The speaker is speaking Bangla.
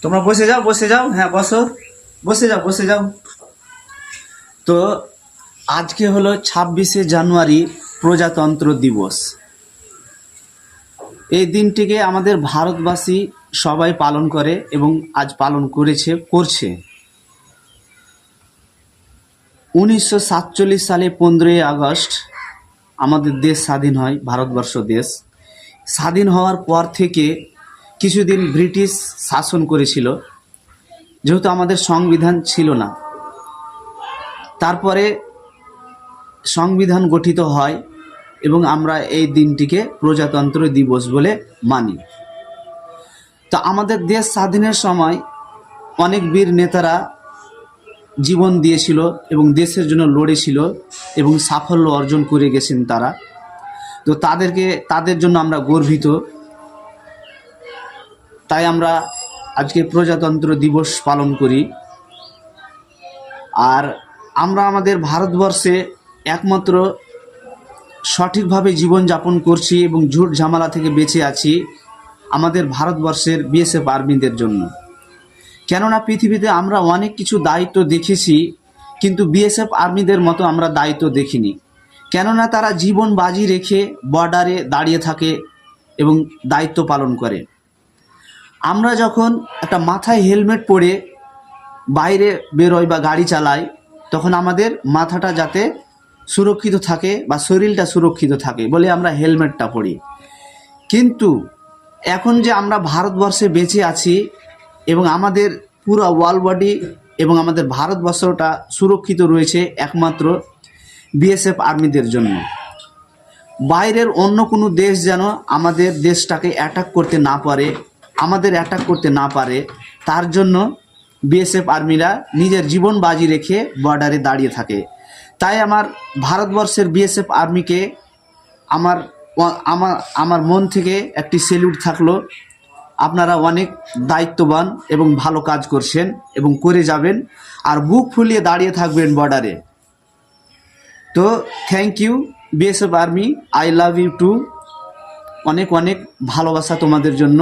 তোমরা বসে যাও, হ্যাঁ বসো, বসে যাও। তো আজকে হলো 26শে জানুয়ারি প্রজাতন্ত্র দিবস। এই দিনটিকে আমাদের ভারতবাসী সবাই পালন করে এবং আজ পালন করছে। 1947 সালে 15ই আগস্ট আমাদের দেশ স্বাধীন হয়, ভারতবর্ষ দেশ। স্বাধীন হওয়ার পর থেকে কিছুদিন ব্রিটিশ শাসন করেছিল, যেহেতু আমাদের সংবিধান ছিল না। তারপরে সংবিধান গঠিত হয় এবং আমরা এই দিনটিকে প্রজাতন্ত্র দিবস বলে মানি। তো আমাদের দেশ স্বাধীনের সময় অনেক বীর নেতারা জীবন দিয়েছিল এবং দেশের জন্য লড়েছিল এবং সাফল্য অর্জন করে গেছেন তারা। তো তাদের জন্য আমরা গর্বিত। তাই আমরা আজকে প্রজাতন্ত্র দিবস পালন করি। আর আমরা আমাদের ভারতবর্ষে একমাত্র সঠিকভাবে জীবনযাপন করছি এবং ঝুট ঝামেলা থেকে বেঁচে আছি আমাদের ভারতবর্ষের বিএসএফ আর্মিদের জন্য। কেননা পৃথিবীতে আমরা অনেক কিছু দায়িত্ব দেখেছি, কিন্তু বিএসএফ আর্মিদের মতো আমরা দায়িত্ব দেখিনি। কেননা তারা জীবন বাজি রেখে বর্ডারে দাঁড়িয়ে থাকে এবং দায়িত্ব পালন করে। আমরা যখন একটা মাথায় হেলমেট পরে বাইরে বেরোই বা গাড়ি চালাই, তখন আমাদের মাথাটা যাতে সুরক্ষিত থাকে বা শরীরটা সুরক্ষিত থাকে বলে আমরা হেলমেটটা পরি। কিন্তু এখন যে আমরা ভারতবর্ষে বেঁচে আছি এবং আমাদের পুরো ওয়ার্ল্ড বডি এবং আমাদের ভারতবর্ষটা সুরক্ষিত রয়েছে একমাত্র বিএসএফ আর্মিদের জন্য। বাইরের অন্য কোনো দেশ যেন আমাদের দেশটাকে অ্যাটাক করতে না পারে, তার জন্য বিএসএফ আর্মিরা নিজের জীবন বাজি রেখে বর্ডারে দাঁড়িয়ে থাকে। তাই আমার ভারতবর্ষের বিএসএফ আর্মিকে আমার মন থেকে একটি স্যালুট থাকলো। আপনারা অনেক দায়িত্ববান এবং ভালো কাজ করছেন এবং করে যাবেন, আর বুক ফুলিয়ে দাঁড়িয়ে থাকবেন বর্ডারে। তো thank you BSF army, I love you too. অনেক অনেক ভালোবাসা তোমাদের জন্য।